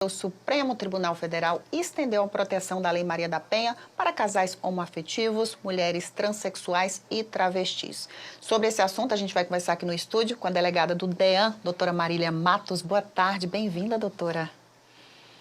O Supremo Tribunal Federal estendeu a proteção da Lei Maria da Penha para casais homoafetivos, mulheres transexuais e travestis. Sobre esse assunto, a gente vai conversar aqui no estúdio com a delegada do DEAN, doutora Marília Matos. Boa tarde, bem-vinda, doutora.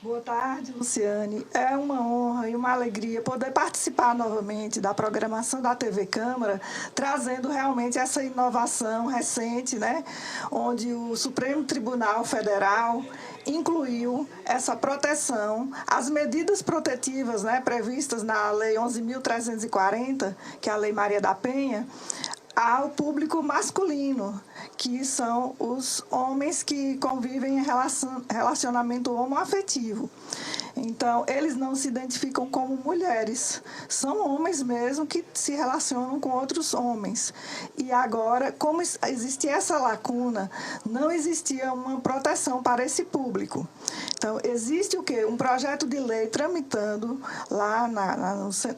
Boa tarde, Luciane. É uma honra e uma alegria poder participar novamente da programação da TV Câmara, trazendo realmente essa inovação recente, né, onde o Supremo Tribunal Federal incluiu essa proteção, as medidas protetivas, né, previstas na Lei 11.340, que é a Lei Maria da Penha, ao público masculino, que são os homens que convivem em relacionamento homoafetivo. Então, eles não se identificam como mulheres, são homens mesmo que se relacionam com outros homens. E agora, como existia essa lacuna, não existia uma proteção para esse público. Então, existe o quê? Um projeto de lei tramitando lá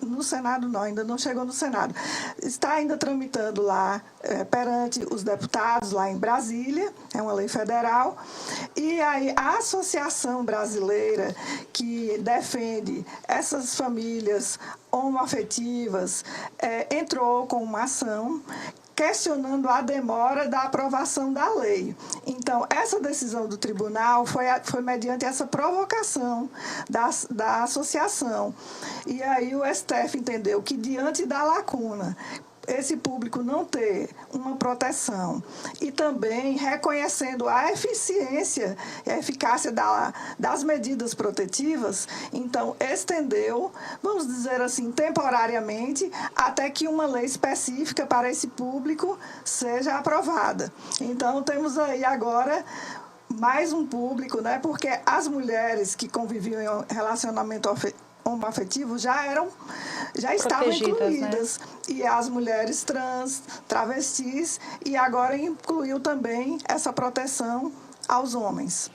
no Senado, não, ainda não chegou no Senado. Está ainda tramitando lá perante os deputados lá em Brasília, é uma lei federal, e aí a Associação Brasileira que defende essas famílias homoafetivas entrou com uma ação questionando a demora da aprovação da lei. Então, essa decisão do tribunal foi mediante essa provocação da associação. E aí o STF entendeu que, diante da lacuna, esse público não ter uma proteção e também reconhecendo a eficiência e a eficácia das medidas protetivas, então estendeu, vamos dizer assim, temporariamente, até que uma lei específica para esse público seja aprovada. Então temos aí agora mais um público, né? Porque as mulheres que conviviam em relacionamento homoafetivo já estavam incluídas, né? E as mulheres trans, travestis, e agora incluiu também essa proteção aos homens.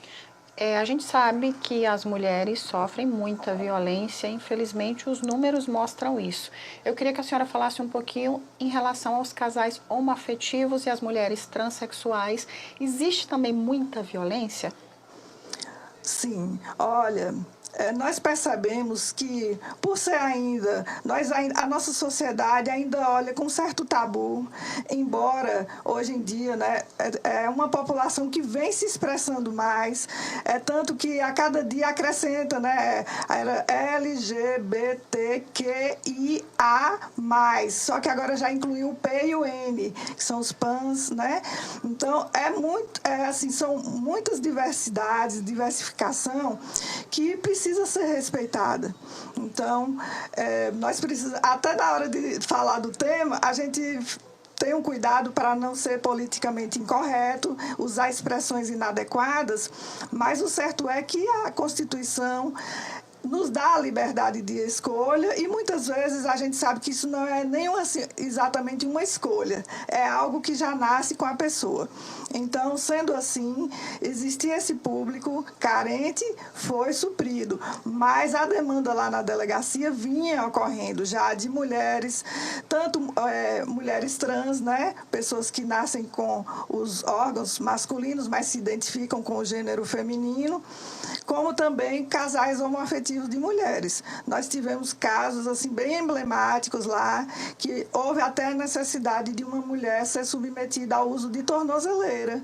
A gente sabe que as mulheres sofrem muita violência, infelizmente os números mostram isso. Eu queria que a senhora falasse um pouquinho em relação aos casais homoafetivos e as mulheres transexuais. Existe também muita violência? Sim, olha, nós percebemos que, por ser a nossa sociedade ainda olha com certo tabu, embora hoje em dia, né, é uma população que vem se expressando mais, tanto que a cada dia acrescenta, né, era LGBTQIA+, só que agora já incluiu o P e o N, que são os PANs, né? Então, são muitas diversificação que precisa ser respeitada. Então, nós precisamos, até na hora de falar do tema, a gente tem um cuidado para não ser politicamente incorreto, usar expressões inadequadas, mas o certo é que a Constituição nos dá a liberdade de escolha e muitas vezes a gente sabe que isso não é nem exatamente uma escolha, é algo que já nasce com a pessoa. Então, sendo assim, existia esse público carente, foi suprido, mas a demanda lá na delegacia vinha ocorrendo já de mulheres, tanto mulheres trans, né, pessoas que nascem com os órgãos masculinos, mas se identificam com o gênero feminino, como também casais homoafetivos de mulheres. Nós tivemos casos assim bem emblemáticos lá, que houve até a necessidade de uma mulher ser submetida ao uso de tornozeleira,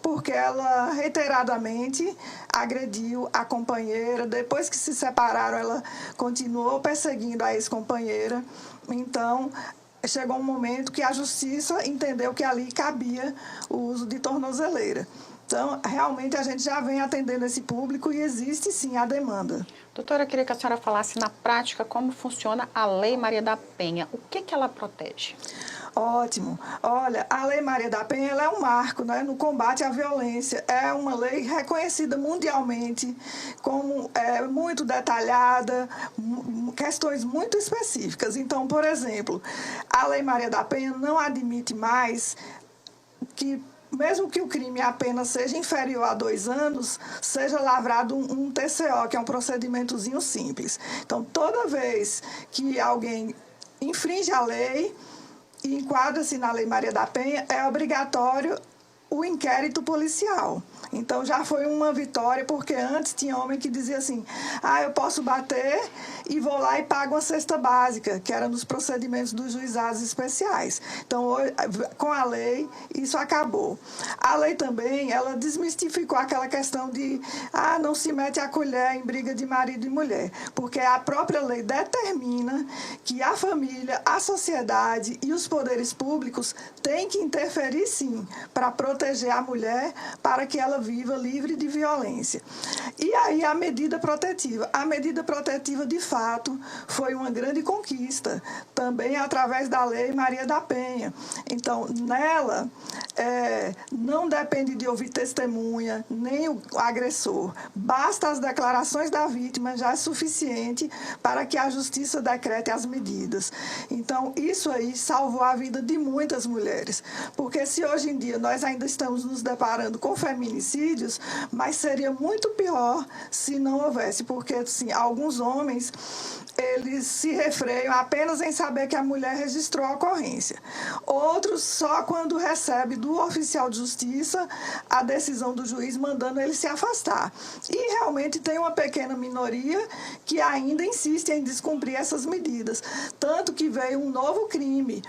porque ela reiteradamente agrediu a companheira. Depois que se separaram, ela continuou perseguindo a ex-companheira. Então, chegou um momento que a justiça entendeu que ali cabia o uso de tornozeleira. Então, realmente, a gente já vem atendendo esse público e existe, sim, a demanda. Doutora, eu queria que a senhora falasse na prática como funciona a Lei Maria da Penha. O que ela protege? Ótimo. Olha, a Lei Maria da Penha ela é um marco, né, no combate à violência. É uma lei reconhecida mundialmente como muito detalhada, questões muito específicas. Então, por exemplo, a Lei Maria da Penha não admite mais que, mesmo que o crime apenas seja inferior a 2 anos, seja lavrado um TCO, que é um procedimentozinho simples. Então, toda vez que alguém infringe a lei e enquadra-se na Lei Maria da Penha, é obrigatório o inquérito policial. Então já foi uma vitória, porque antes tinha homem que dizia assim, eu posso bater e vou lá e pago uma cesta básica, que era nos procedimentos dos juizados especiais. Então, hoje, com a lei, isso acabou. A lei também, ela desmistificou aquela questão de não se mete a colher em briga de marido e mulher, porque a própria lei determina que a família, a sociedade e os poderes públicos têm que interferir sim, para proteger a mulher, para que ela viva livre de violência. E aí a medida protetiva. A medida protetiva, de fato, foi uma grande conquista, também através da Lei Maria da Penha. Então, nela, não depende de ouvir testemunha, nem o agressor. Basta as declarações da vítima, já é suficiente para que a justiça decrete as medidas. Então, isso aí salvou a vida de muitas mulheres. Porque se hoje em dia nós ainda estamos nos deparando com feminicídios, mas seria muito pior se não houvesse, porque assim, alguns homens eles se refreiam apenas em saber que a mulher registrou a ocorrência. Outros só quando recebe do oficial de justiça a decisão do juiz mandando ele se afastar. E realmente tem uma pequena minoria que ainda insiste em descumprir essas medidas. Tanto que veio um novo crime.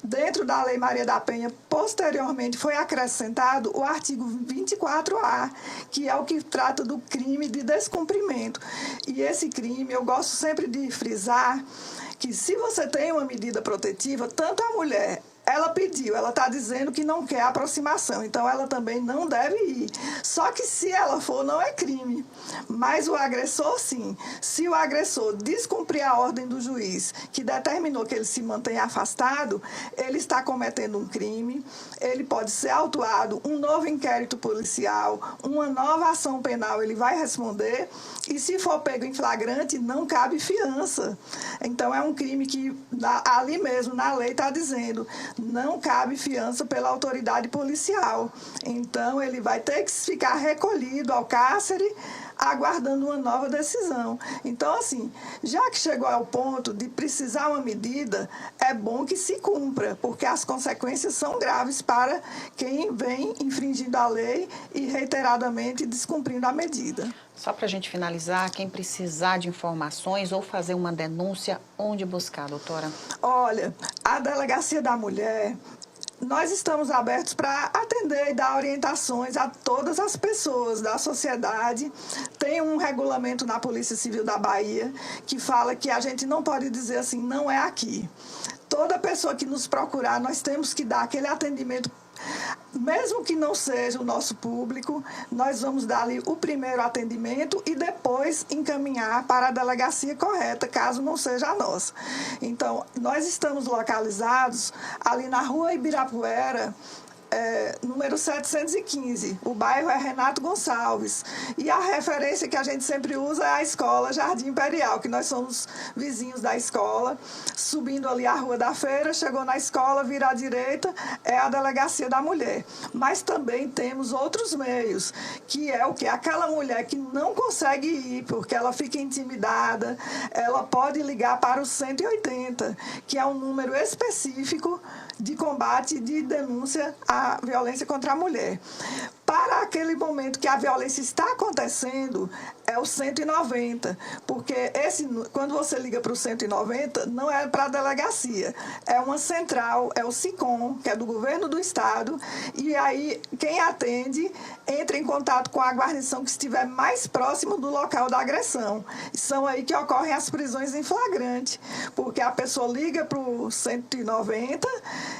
Dentro da Lei Maria da Penha, posteriormente foi acrescentado o artigo 24A, que é o que trata do crime de descumprimento. E esse crime, eu gosto sempre de frisar que se você tem uma medida protetiva, tanto a mulher, ela pediu, ela está dizendo que não quer aproximação, então ela também não deve ir. Só que se ela for, não é crime. Mas o agressor, sim. Se o agressor descumprir a ordem do juiz, que determinou que ele se mantenha afastado, ele está cometendo um crime, ele pode ser autuado, um novo inquérito policial, uma nova ação penal, ele vai responder, e se for pego em flagrante, não cabe fiança. Então, é um crime que ali mesmo, na lei, está dizendo não cabe fiança pela autoridade policial. Então, ele vai ter que ficar recolhido ao cárcere, aguardando uma nova decisão. Então, assim, já que chegou ao ponto de precisar uma medida, é bom que se cumpra, porque as consequências são graves para quem vem infringindo a lei e reiteradamente descumprindo a medida. Só para a gente finalizar, quem precisar de informações ou fazer uma denúncia, onde buscar, doutora? Olha, a Delegacia da Mulher, nós estamos abertos para atender e dar orientações a todas as pessoas da sociedade. Tem um regulamento na Polícia Civil da Bahia que fala que a gente não pode dizer assim, não é aqui. Toda pessoa que nos procurar, nós temos que dar aquele atendimento. Mesmo que não seja o nosso público, nós vamos dar ali o primeiro atendimento e depois encaminhar para a delegacia correta, caso não seja a nossa. Então, nós estamos localizados ali na Rua Ibirapuera, número 715. O bairro é Renato Gonçalves. E a referência que a gente sempre usa é a escola Jardim Imperial, que nós somos vizinhos da escola. Subindo ali a Rua da Feira, chegou na escola, vira à direita, é a Delegacia da Mulher. Mas também temos outros meios, que é o que? Aquela mulher que não consegue ir, porque ela fica intimidada, ela pode ligar para o 180, que é um número específico de combate e de denúncia à violência contra a mulher. Para aquele momento que a violência está acontecendo, é o 190, porque quando você liga para o 190, não é para a delegacia, é uma central, é o SICOM, que é do governo do estado, e aí quem atende entra em contato com a guarnição que estiver mais próximo do local da agressão. São aí que ocorrem as prisões em flagrante, porque a pessoa liga para o 190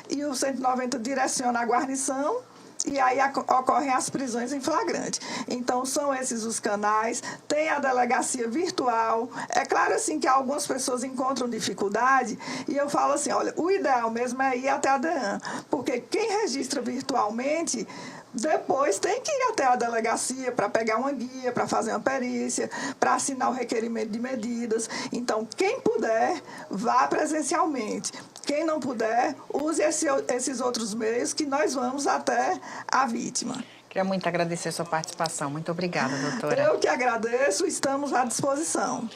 e o 190 direciona a guarnição, e aí ocorrem as prisões em flagrante. Então, são esses os canais. Tem a delegacia virtual. É claro, assim, que algumas pessoas encontram dificuldade e eu falo assim, olha, o ideal mesmo é ir até a DEAN, porque quem registra virtualmente depois tem que ir até a delegacia para pegar uma guia, para fazer uma perícia, para assinar o requerimento de medidas. Então, quem puder, vá presencialmente. Quem não puder, use esses outros meios que nós vamos até a vítima. Queria muito agradecer a sua participação. Muito obrigada, doutora. Eu que agradeço, estamos à disposição.